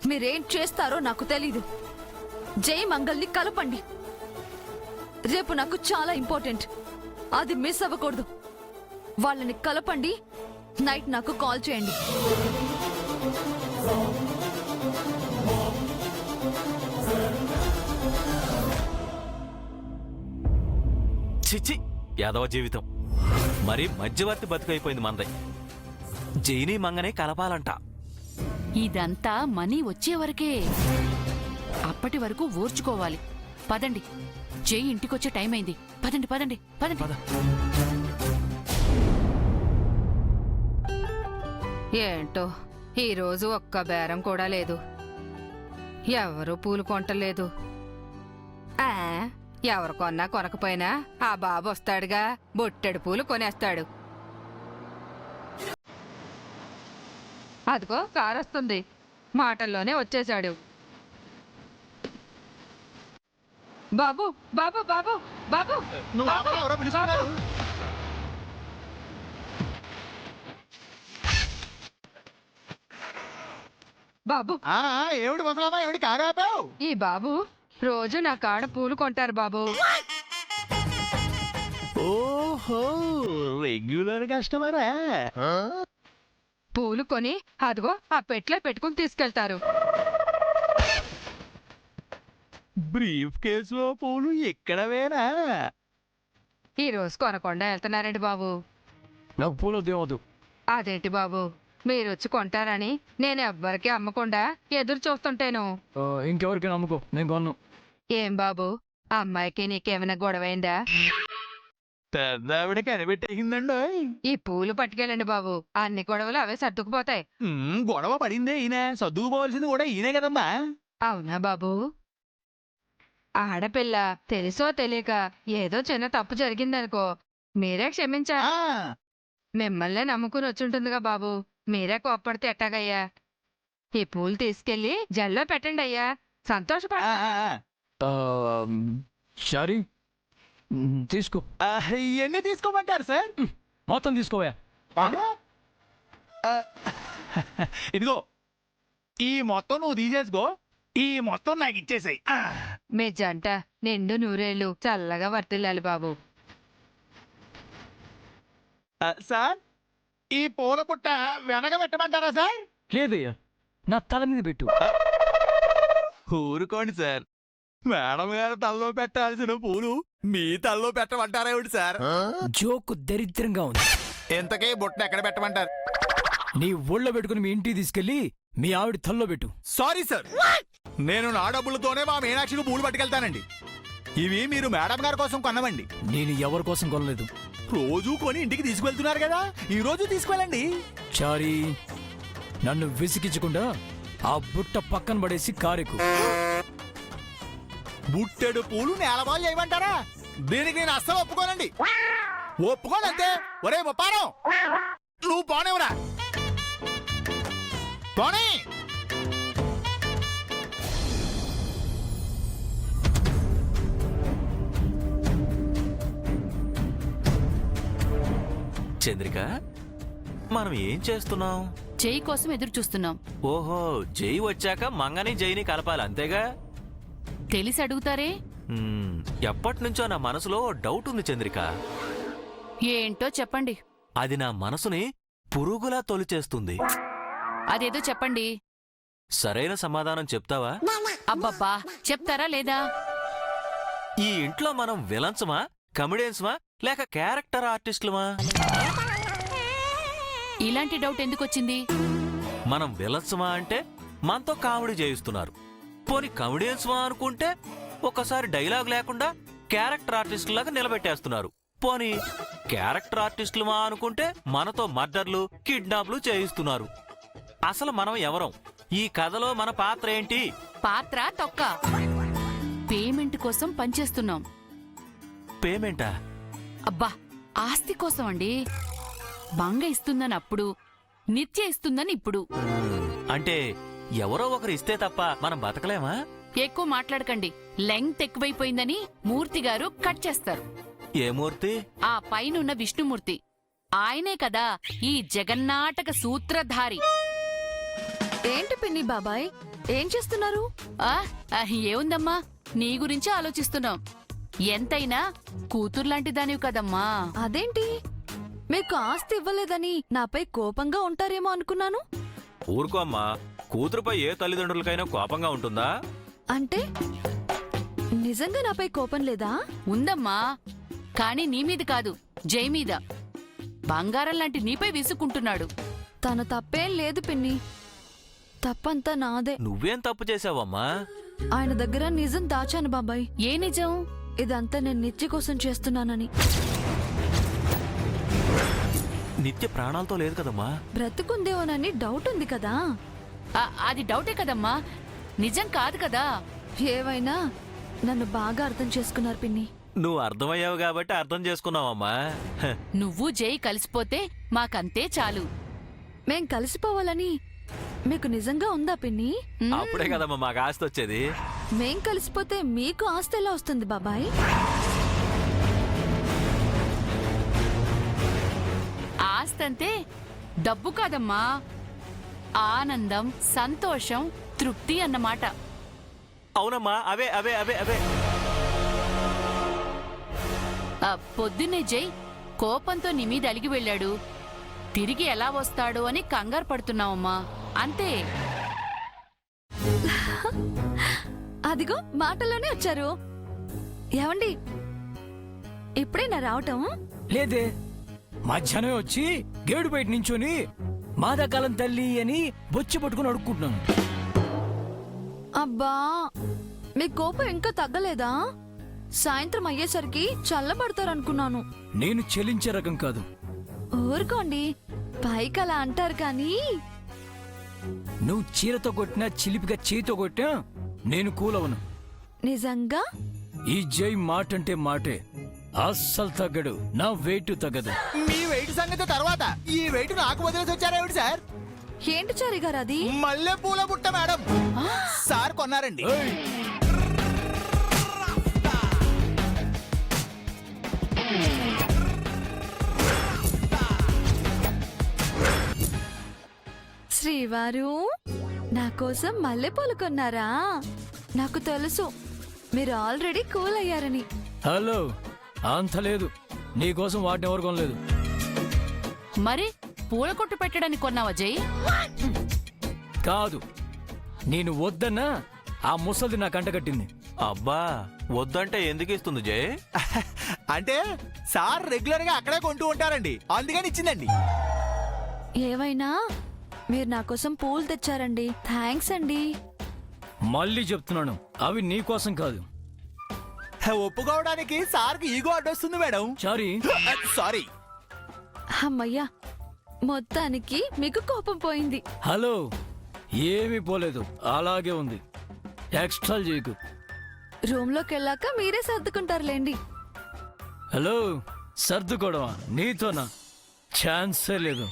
మీరేం చేస్తారో నాకు తెలీదు. జై మంగల్ని కలపండి. రేపు నాకు చాలా ఇంపార్టెంట్, అది మిస్ అవ్వకూడదు. వాళ్ళని కలపండి. నైట్ నాకు కాల్ చేయండి. చిచి యాదవ జీవితం మరి మధ్యవర్తి బతుకైపోయింది మనది. జైని మంగనే కలపాలంట. ఇదంతా మనీ వచ్చే వరకే. అప్పటి వరకు ఓర్చుకోవాలి. పదండి, జై ఇంటికొచ్చే టైం అయింది. పదండి పదండి పదండి. ఏంటో ఈరోజు ఒక్క బేరం కూడా లేదు. ఎవరు పూలు కొంటలేదు. ఎవరు కొన్నా కొనకపోయినా ఆ బాబు వస్తాడుగా, బొట్టెడు పూలు కొనేస్తాడు. అదిగో కారు వస్తుంది. మాటల్లోనే వచ్చేశాడు. బాబు బాబు బాబు బాబు బాబు ఏమిటి ముసలామా, ఏమిటి కారాపావు? ఈ బాబు రోజు నా కాడ పూలు కొంటారు బాబు. ఓహో, రెగ్యులర్ కస్టమరా? పూలు కొని అదిగో ఆ పెట్లో పెట్టుకుని తీసుకెళ్తారు. బ్రీఫ్ కేసులో పూలు ఎక్కడవేనా? ఈ రోజు కొనకుండా వెళ్తున్నారండి బాబు. నాకు పూలు దేవదు. అదేంటి బాబు, మీరు వచ్చి కొంటారని నేను ఎవ్వరికి అమ్మకుండా ఎదురు చూస్తుంటేను. ఇంకెవరికి నమ్ముకో, నేను కొన్ను. ఏం బాబు, ఆ అమ్మాయికి నీకేమైనా గొడవైందా? పెద్దావిడ కనిపెట్టేసిందండో. ఈ పూలు పట్టుకెళ్ళండి బాబు, అన్ని గొడవలు అవే సర్దుకుపోతాయి. గొడవ పడిందే ఈయన, సర్దుకుపోవాల్సింది కూడా ఈయనే కదమ్మా. అవునా బాబు? ఆడపిల్ల తెలుసో తెలియక ఏదో చిన్న తప్పు జరిగిందనుకో, మీరే క్షమించాలి. మిమ్మల్నే నమ్ముకుని వచ్చుంటుందిగా బాబు, మీరే కోప్పడితే ఎట్టాగయ్యా? ఈ పూలు తీసుకెళ్లి జల్లో పెట్టండి అయ్యా, సంతోషపడ. షారీ తీసుకో. ఎన్ని తీసుకోమంటారు సార్? మొత్తం తీసుకోవా. ఇదిగో, ఈ మొత్తం నువ్వు తీసేసుకో, ఈ మొత్తం నాకు ఇచ్చేసాయి. మీ జంట నిండు నూరేళ్లు చల్లగా వర్తిల్లాలి బాబు. సార్, ఈ పూల పుట్ట వెనక పెట్టమంటారా సార్? లేదయ్యా, నా తల మీద పెట్టు. ఊరుకోండి సార్, మేడం గారు తలలో పెట్టాల్సిన పూలు మీ తలలో పెట్టమంటారా ఏమిటి సార్? జోకు దరిద్రంగా ఉంది. ఇంతకీ బుట్ట ఎక్కడ పెట్టమంటారు? నీ ఒళ్ళో పెట్టుకుని మీ ఇంటికి తీసుకెళ్లి మీ ఆవిడ తల్లో పెట్టు. సారీ సార్, నేను నా డబ్బులతోనే మా మీనాక్షికి పూలు పట్టుకెళ్తానండి. ఇవి మీరు మేడం గారి కోసం కొన్నవండి. నేను ఎవరి కోసం కొనలేదు. రోజు కొని ఇంటికి తీసుకువెళ్తున్నారు కదా, ఈ రోజు తీసుకువెళ్ళండి. చారీ, నన్ను విసిగించకుండా ఆ బుట్ట పక్కన పడేసి కారెక్కు. బుట్టెడు పూలు నేలబాలు చేయమంటారా? దీనికి నేను అస్సలు ఒప్పుకోనండి. ఒప్పుకోనంతే. ఒరే ముప్పారం, నువ్వు పోనేవరా? పోనీ. చంద్రిక, మనం ఏం చేస్తున్నాం? జై కోసం ఎదురు చూస్తున్నాం. ఓహో, జై వచ్చాక మంగని జైని కలపాలి అంతేగా? తెలిసి అడుగుతారే? ఎప్పటినుంచో నా మనసులో డౌట్ ఉంది చంద్రిక. ఏంటో చెప్పండి. అది నా మనసుని పురుగులా తొలిచేస్తుంది. అదేదో చెప్పండి. సరైన సమాధానం చెప్తావా? అబ్బబ్బా, చెప్తారా లేదా? ఈ ఇంట్లో మనం విలన్స్మా, కమెడియన్స్మా, లేక క్యారెక్టర్ ఆర్టిస్టులమా? ఇలాంటి డౌట్ ఎందుకొచ్చింది? మనం విలన్స్మా అంటే మనతో కామెడీ చేయిస్తున్నారు. పోనీ కమెడియన్స్మా అనుకుంటే ఒక్కసారి డైలాగ్ లేకుండా క్యారెక్టర్ ఆర్టిస్టులాగా నిలబెట్టేస్తున్నారు. పోనీ క్యారెక్టర్ ఆర్టిస్టులమా అనుకుంటే మనతో మర్డర్లు, కిడ్నాప్లు చేయిస్తున్నారు. అసలు మనం ఎవరం? ఈ కథలో మన పాత్ర ఏంటి? పాత్ర తొక్క. పేమెంట్ కోసం పనిచేస్తున్నాం. పేమెంటా? అబ్బా, ఆస్తి కోసం అండి. బంగ ఇస్తుందని అప్పుడు, నిత్య ఇస్తుందని ఇప్పుడు. అంటే ఎవరో ఒకరు ఇస్తే తప్ప మనం బతకలేమా? ఎక్కువ మాట్లాడకండి. లెంగ్త్ ఎక్కువైపోయిందని మూర్తి గారు కట్ చేస్తారు. ఏ మూర్తి? ఆ పైనున్న విష్ణుమూర్తి. ఆయనే కదా ఈ జగన్నాటక సూత్రధారి. ఏంటి పిన్ని బాబాయ్, ఏం చేస్తున్నారు? ఆ ఆ, ఏముందమ్మా, నీ గురించి ఆలోచిస్తున్నాం. ఎంతైనా కూతుర్లాంటి దానివి కదమ్మా. అదేంటి, మీకు ఆస్తి ఇవ్వలేదని నాపై కోపంగా ఉంటారేమో అనుకున్నాను. ఊరుకో అమ్మా, కూతురుపై ఏ తల్లిదండ్రులకైనా కోపంగా ఉంటుందా? అంటే నిజంగా నాపై కోపం లేదా? ఉందమ్మా, కాని నీ మీద కాదు, జై మీద. బంగారం లాంటి నీపై విసుక్కుంటున్నాడు. తన తప్పేం లేదు పిన్ని, తప్పంతా నాదే. నువ్వేం తప్పు చేసావమ్మా? ఆయన దగ్గర నిజం దాచాను బాబాయ్. ఏ నిజం? ఇదంతా నేను నిత్య కోసం చేస్తున్నానని. నిత్య ప్రాణాలతో లేదు కదమ్మా. బ్రతుకుందేమోనని డౌట్ ఉంది కదా. అది డౌటే కదమ్మా, నిజం కాదు కదా. ఏవైనా నన్ను బాగా అర్థం చేసుకున్నారు పిన్ని. నువ్వు అర్థమయ్యావు కాబట్టి అర్థం చేసుకున్నావమ్మా. హ, నువ్వు జై కలిసిపోతే మాకంతే చాలు. మేం కలిసిపోవాలని మీకు నిజంగా ఉందా పిన్ని? అప్పుడే కదమ్మా మాకు ఆస్తి వచ్చేది. మేం కలిసిపోతే మీకు ఆస్తి ఎలా వస్తుంది బాబాయ్? ఆస్తంతే డబ్బు కాదమ్మా, ఆనందం, సంతోషం, తృప్తి అన్నమాట. అవునమ్మా, అవే అవే అవే అవే. పొద్దున్నే జై కోపంతో నీ మీద అలిగి వెళ్ళాడు. తిరిగి ఎలా వస్తాడో అని కంగారు పడుతున్నావమ్మా, అంతే. అదిగో మాటలోనే వచ్చారు. ఏమండి, ఇప్పుడేనా రావటం? లేదే, మధ్యాహ్నం వచ్చి గేడు బయట నించొని మాదాకాలం తల్లి అని బొచ్చి పట్టుకుని అడుక్కుంటున్నాను. అబ్బా, మీ కోపం ఇంకా తగ్గలేదా? సాయంత్రం అయ్యేసరికి చల్లబడతారనుకున్నాను. నేను చెల్లించే రకం కాదు. ఊరుకోండి, పైకి అలా అంటారు కానీ నువ్వు చీరతో కొట్టినా చిలిపిగా చేతితో కొట్టినా నేను కూలవను. నిజంగా ఈ జై మాటంటే మాటే, అస్సలు తగ్గడు. నా వెయిట్ తగ్గదు. మీ వెయిట్ సంగతి తర్వాత ఈ వెయిట్ నాకు వదిలేసి వచ్చారేమిటి సార్? ఏంటి చారి గారు అది? మల్లె పూల బుట్ట మేడం, సార్ కొన్నారండి. ఏయ్! శ్రీవారు, నా కోసం మల్లెపూలు కొన్నారా? నాకు తెలుసు మీరు ఆల్రెడీ కూల్ అయ్యారని. హలో, అంత లేదు. నీకోసం వాటిని ఎవరు కొనలేదు. మరి పూల కొట్టు పెట్టడానికి కొన్నావా జై? కాదు, నేను వద్దన్నా ఆ ముసలిది నా కంట కట్టింది. అబ్బా, వద్దంటే ఎందుకు ఇస్తుంది జై? అంటే సార్ రెగ్యులర్ గా అక్కడే కొంటూ ఉంటారండి, అందుకని ఇచ్చిందండి. ఏవైనా మీరు నా కోసం పూలు తెచ్చారండి, థ్యాంక్స్ అండి. మళ్ళీ చెప్తున్నాను, అవి నీకోసం కాదు. ఒప్పుకోవడానికి సార్కి ఈగో అడ్డొస్తుంది మేడం. చారీ, సారీ. అమ్మయ్యా, మొత్తానికి మీకు కోపం పోయింది. హలో, ఏమీ పోలేదు, అలాగే ఉంది. ఎక్స్ట్రా చేయకు. రూమ్లోకి వెళ్ళాక మీరే సర్దుకుంటారులేండి. హలో, సర్దుకోవడమా నీతోనా? ఛాన్సే లేదు.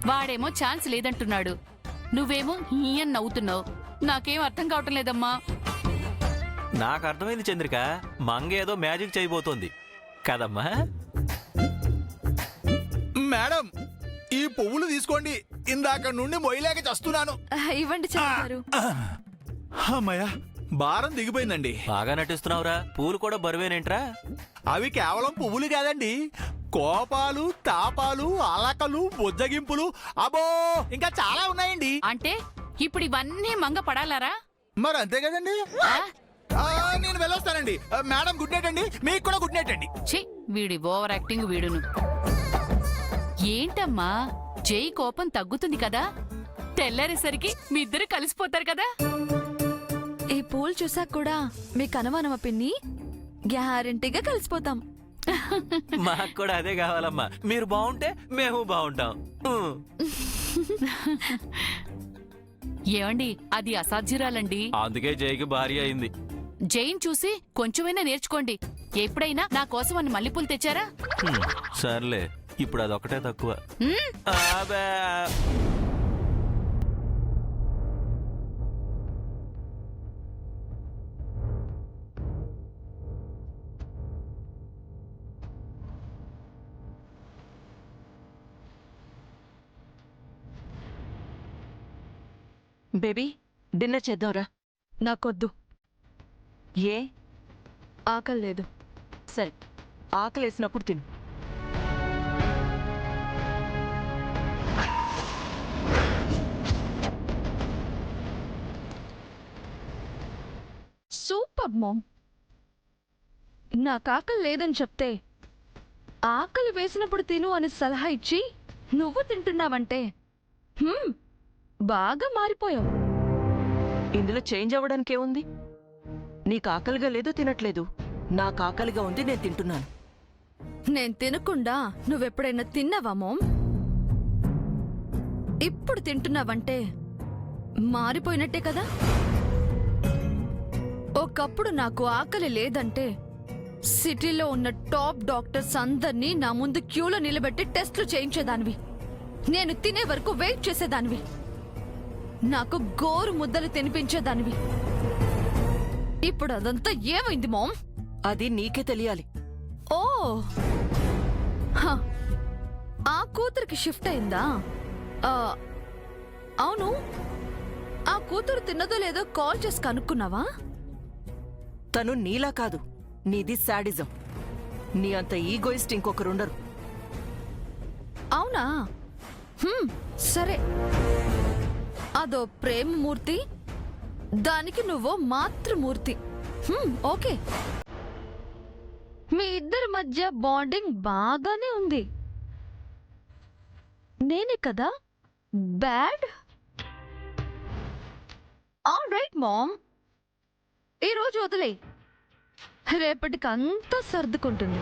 వాడేమో ఛాన్స్ లేదంటున్నాడు, నువ్వేమో ఈయన నవ్వుతున్నావు. నాకేం అర్థం కావటం లేదమ్మా. నాకు అర్థమైంది చంద్రిక, మంగ ఏదో మ్యాజిక్ చేయబోతోంది కదమ్మా. మేడం, ఈ పువ్వులు తీసుకోండి, ఇందాక నుండి మొయ్యలేక చస్తున్నాను. ఇవ్వండి చారి గారు. అమ్మయ్య, భారం దిగిపోయిందండి. బాగా నటిస్తున్నావురా, పూలు కూడా బరువేనేంట్రా? అవి కేవలం పువ్వులు కాదండి, కోపాలు, తాపాలు, అలకలు, బుజ్జగింపులు, అబో ఇంకా చాలా ఉన్నాయండి. అంటే ఇప్పుడు ఇవన్నీ మంగ పడాలారా? మరి అంతే కదండి. ఆ? నేను వెళ్ళొస్తానండి. మేడం గుడ్ నైట్ అండి, మీకు కూడా గుడ్ నైట్ అండి. ఛీ, వీడి ఓవర్ యాక్టింగ్ వీడును. ఏంటమ్మా, జై కోపం తగ్గుతుంది కదా, తెల్లారేసరికి మీ ఇద్దరు కలిసిపోతారు కదా. ఈ పూలు చూసాక కూడా మీకు అనుమానమా పిన్ని? గ్యారెంటీగా కలిసిపోతాం. మాకు కూడా అదే కావాలమ్మా. మీరు బాగుంటే మేము బాగుంటాం. ఏమండి, అది అసాధ్యురాలండి. అందుకే జైకి భార్య అయింది. జైన్ చూసి కొంచెమైనా నేర్చుకోండి. ఎప్పుడైనా నా కోసం అన్ని మల్లెపూలు తెచ్చారా? సర్లే, ఇప్పుడు అదొక్కటే తక్కువ. హ్మ్? అబ్బే. బేబీ డిన్నర్ చేద్దాంరా. నాకొద్దు, ఏ? ఆకలి లేదు. సరే, ఆకలేసినప్పుడు తిను. Super mom. నాకు ఆకలి లేదని చెప్తే ఆకలి వేసినప్పుడు తిను అని సలహా ఇచ్చి నువ్వు తింటున్నావంటే బాగా మారిపోయావు. ఇందులో చేంజ్ అవ్వడానికి ఏముంది? నీకు ఆకలిగా లేదు, తినట్లేదు. నాకు ఆకలిగా ఉంది, నేను తింటున్నాను. నేను తినకుండా నువ్వెప్పుడైనా తిన్నావా మామ్? ఇప్పుడు తింటున్నావంటే మారిపోయినట్టే కదా. ఒకప్పుడు నాకు ఆకలి లేదంటే సిటీలో ఉన్న టాప్ డాక్టర్స్ అందర్నీ నా ముందు క్యూలో నిలబెట్టి టెస్టులు చేయించేదానివి. నేను తినే వరకు వెయిట్ చేసేదానివి. నాకు గోరు ముద్దలు తినిపించేదానివి. ఇప్పుడు అదంతా ఏమైంది మామ్? అది నీకే తెలియాలి. ఓ, హ, ఆ కూతురికి షిఫ్ట్ అయిందా? అవును, ఆ కూతురు తిన్నదో లేదో కాల్ చేసి కనుక్కున్నావా? తను నీలా కాదు, నీది శాడిజం. నీ అంత ఈగోయిస్ట్ ఇంకొకరుండరు. అవునా? సరే, అదో ప్రేమమూర్తి, దానికి నువ్వో మాతృమూర్తి. ఓకే, మీ ఇద్దరి మధ్య బాండింగ్ బాగానే ఉంది. నేనే కదా బ్యాడ్? ఆల్ రైట్ మామ్, ఈరోజు వదిలే, రేపటికి అంతా సర్దుకుంటుంది.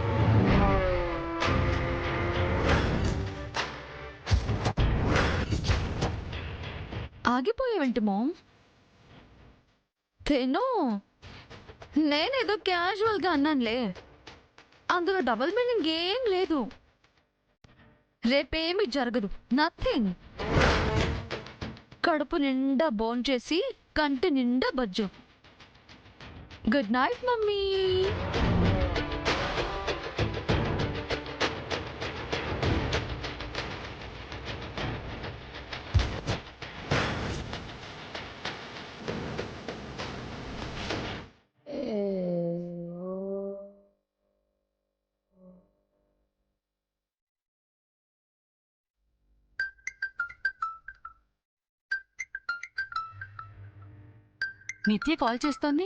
ఆగిపోయావేంటి మామ్? తిను. నేనేదో క్యాజువల్గా అన్నానులే, అందులో డబుల్ మీనింగ్ ఏం లేదు. రేపేమీ జరగదు, నథింగ్. కడుపు నిండా భోంచేసి కంటి నిండా బజ్జు. Good night mummy. Nitya call చేస్తోంది.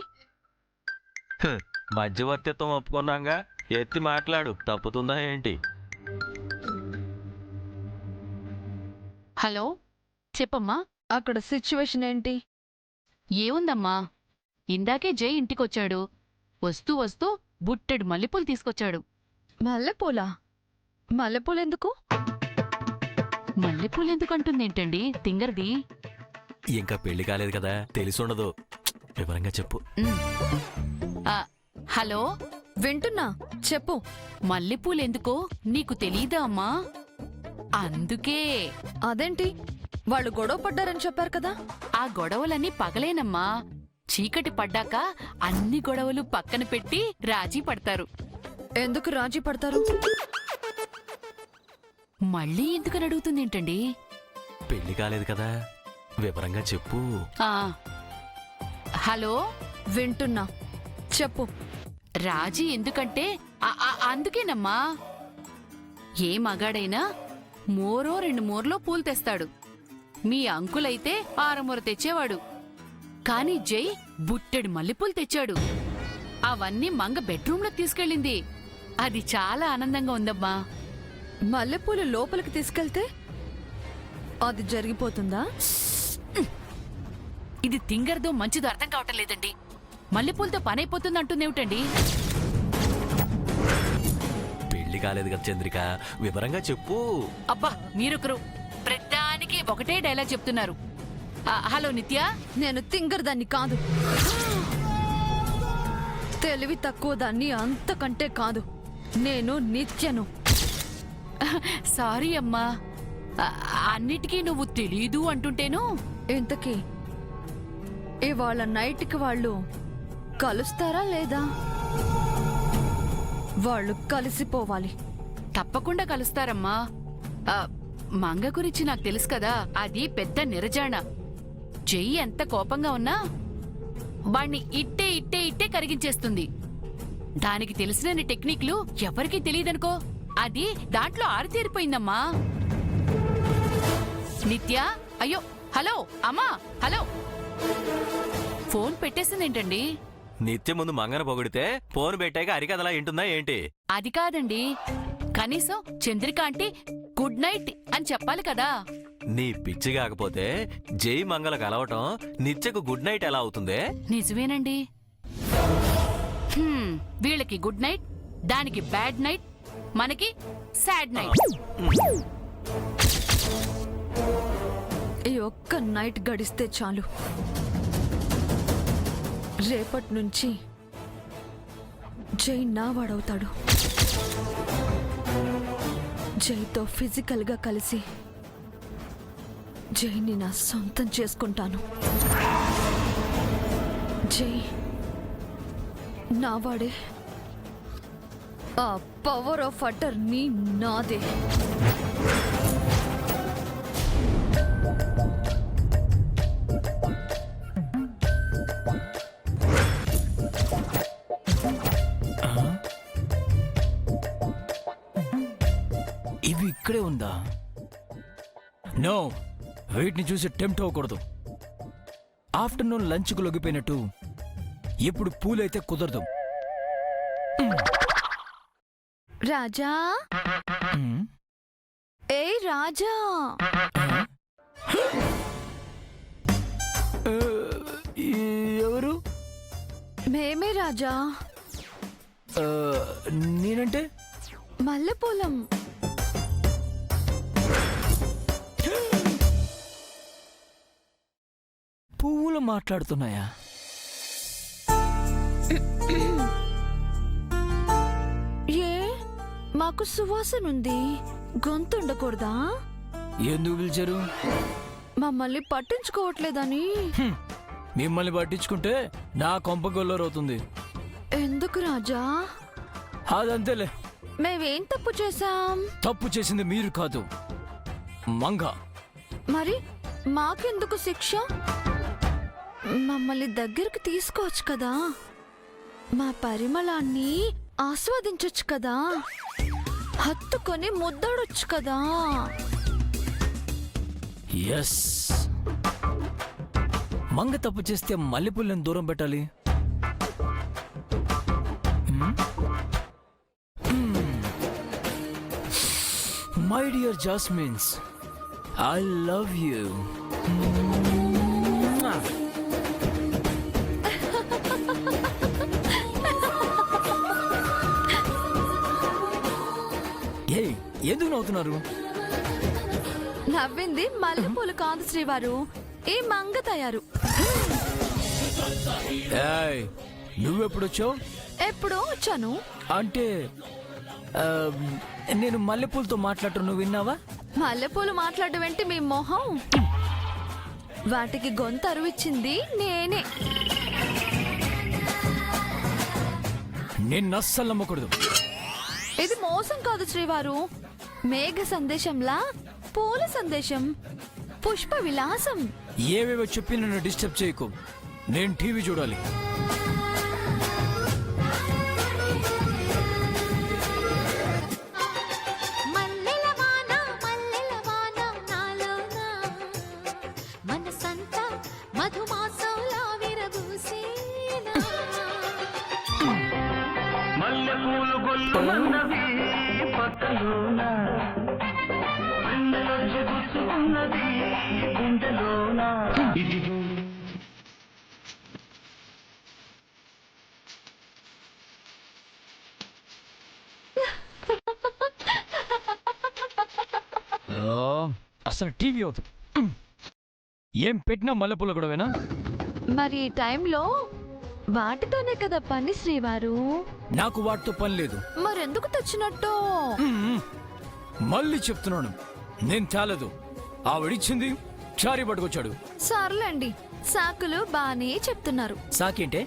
మధ్యవర్తిత్వం ఒప్పుకున్నాగా, ఎత్తి మాట్లాడు, తప్పుతుందా ఏంటి? హలో, చెప్పమ్మా. అక్కడ సిచ్యువేషన్ ఏంటి? ఏముందమ్మా, ఇందాకే జై ఇంటికొచ్చాడు. వస్తూ వస్తూ బుట్టెడు మల్లెపూలు తీసుకొచ్చాడు. మల్లెపూలా? మల్లెపూలెందుకు? మల్లెపూలెందుకంటుందేంటండి తింగరది? ఇంకా పెళ్లి కాలేదు కదా, తెలిసుండదు. వివరంగా చెప్పు. హలో, వింటున్నా, చెప్పు. మల్లెపూలెందుకో నీకు తెలీదా అమ్మా? అందుకే. అదేంటి, వాళ్ళు గొడవ పడ్డారని చెప్పారు కదా? ఆ గొడవలన్నీ పగలేనమ్మా. చీకటి పడ్డాక అన్ని గొడవలు పక్కన పెట్టి రాజీ పడతారు. ఎందుకు రాజీ పడతారు? మళ్ళీ ఎందుకని అడుగుతుందేంటండి? పెళ్లి కాలేదు కదా, వివరంగా చెప్పు. హలో, వింటున్నా, చెప్పు. రాజీ ఎందుకంటే అందుకేనమ్మా. ఏ మగాడైనా మోరో 2 మోర్లో పూలు తెస్తాడు. మీ అంకులైతే 6 మూర తెచ్చేవాడు. కాని జై బుట్టెడు మల్లెపూలు తెచ్చాడు. అవన్నీ మంగ బెడ్రూంలో తీసుకెళ్ళింది. అది చాలా ఆనందంగా ఉందమ్మా. మల్లెపూలు లోపలికి తీసుకెళ్తే అది జరిగిపోతుందా? ఇది తింగరదో మంచిదో అర్థం కావటం లేదండి. మల్లెపూలతో పనైపోతుంది అంటుందేమిటండి? పెళ్లి కాలేదు కదా చంద్రిక, వివరంగా చెప్పు. అబ్బా, మీరొకరు ప్రతిదానికి ఒకటే డైలాగ్ చెప్తున్నారు. హలో నిత్య, నేను తింగరదాన్ని కాదు, తెలివి తక్కువ దాన్ని అంతకంటే కాదు. నేను నిత్యను. సారీ అమ్మా, అన్నిటికీ నువ్వు తెలీదు అంటుంటేను. ఇంతకీ ఇవాళ నైట్కి వాళ్ళు కలుస్తారా లేదా? వాళ్ళు కలిసిపోవాలి. తప్పకుండా కలుస్తారమ్మా. మంగ గురించి నాకు తెలుసు కదా, అది పెద్ద నిరజాణ. జై ఎంత కోపంగా ఉన్నా వాణ్ణి ఇట్టే ఇట్టే ఇట్టే కరిగించేస్తుంది. దానికి తెలిసిన టెక్నిక్లు ఎవరికీ తెలియదనుకో. అది దాంట్లో ఆరితేరిపోయిందమ్మా. నిత్య, అయ్యో, హలో అమ్మా, హలో. ఫోన్ పెట్టేసిందేంటండి? నిత్య ముందు మంగన పొగిడితే ఫోన్ పెట్టాక అరికదలా వింటుందా ఏంటి? అది కాదండి, కనీసం చంద్రిక అంటే గుడ్ నైట్ అని చెప్పాలి కదా. నీ పిచ్చి కాకపోతే జై మంగళ కలవటం నిత్యకు గుడ్ నైట్ ఎలా అవుతుందే? నిజమేనండి. వీళ్ళకి గుడ్ నైట్, దానికి బ్యాడ్ నైట్, మనకి సాడ్ నైట్. ఈ ఒక్క నైట్ గడిస్తే చాలు. రేపటి నుంచి జై నా వాడవుతాడు. జైతో ఫిజికల్ గా కలిసి జైని నా సొంతం చేసుకుంటాను. జై నావాడే. ఆ పవర్ ఆఫ్ అటర్నీ నాదే. ఇవి ఇక్కడే ఉందా? నో, వీటిని చూసి టెంప్ట్ అవ్వకూడదు. ఆఫ్టర్నూన్ లంచ్కు లొగిపోయినట్టు ఇప్పుడు పూలైతే కుదరదు. రాజా, మ్మ్. ఏ రాజా, ఆ, ఎవరు? మేమే రాజా. ఆ, నేనంటే మల్లెపూలం. పువ్వులు మాట్లాడుతున్నాయా? ఏ మాకు సువాసనుంది, గొంతు ఉండకూడదా? ఎందుకు పిలిచారు? మమ్మల్ని పట్టించుకోవట్లేదని. హ్మ్. మిమ్మల్ని పట్టించుకుంటే నా కొంప గొల్లరవుతుంది. ఎందుకు రాజా? అదంతేలే. మేమేం తప్పు చేశాం? తప్పు చేసింది మీరు కాదు, మంగ. మరి మాకెందుకు శిక్ష? మమ్మల్ని దగ్గరికి తీసుకోవచ్చు కదా, మా పరిమళాన్ని ఆస్వాదించొచ్చు కదా, హత్తుకొని ముద్దాడొచ్చు కదా. ఎస్, మంగ తప్పు చేస్తే మల్లెపూలను దూరం పెట్టాలి. My dear jasmines, I love you. ఎందుకు నవ్వుతున్నారు? నవ్వింది మల్లెపూలు కాదు శ్రీవారు, ఈ మంగ తయారు. ఏయ్, నువ్వెప్పుడొచ్చావు? ఎప్పుడో వచ్చాను. అంటే ఆ, నేను మల్లెపూలతో మాట్లాడటం నువ్వు విన్నావా? మల్లెపూలు మాట్లాడడం ఏంటి మీ మొహం? వాటికి గొంతు అరువిచ్చింది నేనే. నేను అస్సలు నమ్మకూడదు. ఇది మోసం కాదు శ్రీవారు, మేఘ సందేశంలా పూల సందేశం, పుష్ప విలాసం. ఏవేవో చెప్పి నన్ను డిస్టర్బ్ చేయకు, నేను టీవీ చూడాలి. అసలు టీవీ అవుతుంది. ఏం పెట్టినా మల్లెపూల గొడవేనా? మరి ఈ టైంలో వాటితోనే కదా పని శ్రీవారు. నాకు వాటితో పని లేదు. మరెందుకు తెచ్చినట్టు? మళ్ళీ చెప్తున్నాను, నేను తేలేదు. ఆవిడిచ్చింది, చారి పట్టుకొచ్చాడు. సర్లేండి, సాకులు బానే చెప్తున్నారు. సాకేంటే?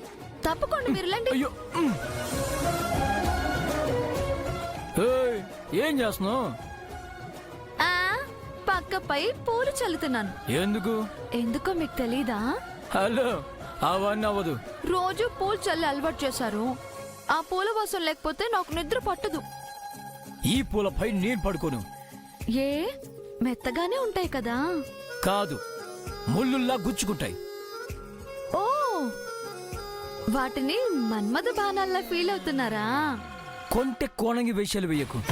తప్పకుండా మీరు లేండి. అయ్యో, ఏయ్, ఏం చేస్తున్నావు? ఆ, పక్క ఇకపై పూలు చల్లుతున్నాను. ఎందుకు? ఎందుకో మీకు తెలీదా? హలో, అవన్నీ అవ్వదు. రోజు పూలు చల్లి అలవాటు చేశారు. ఆ పూల వాసన లేకపోతే నాకు నిద్ర పట్టదు. ఈ పూలపై నేను పడుకోను. ఏ మెత్తగానే ఉంటాయి కదా. కాదు, ముళ్ళుల్లా గుచ్చుకుంటాయి. ఓ, వాటిని మన్మథ బాణాల్లా ఫీల్ అవుతున్నారా? కొంటె కోణంగి వేషాలు వేయకు.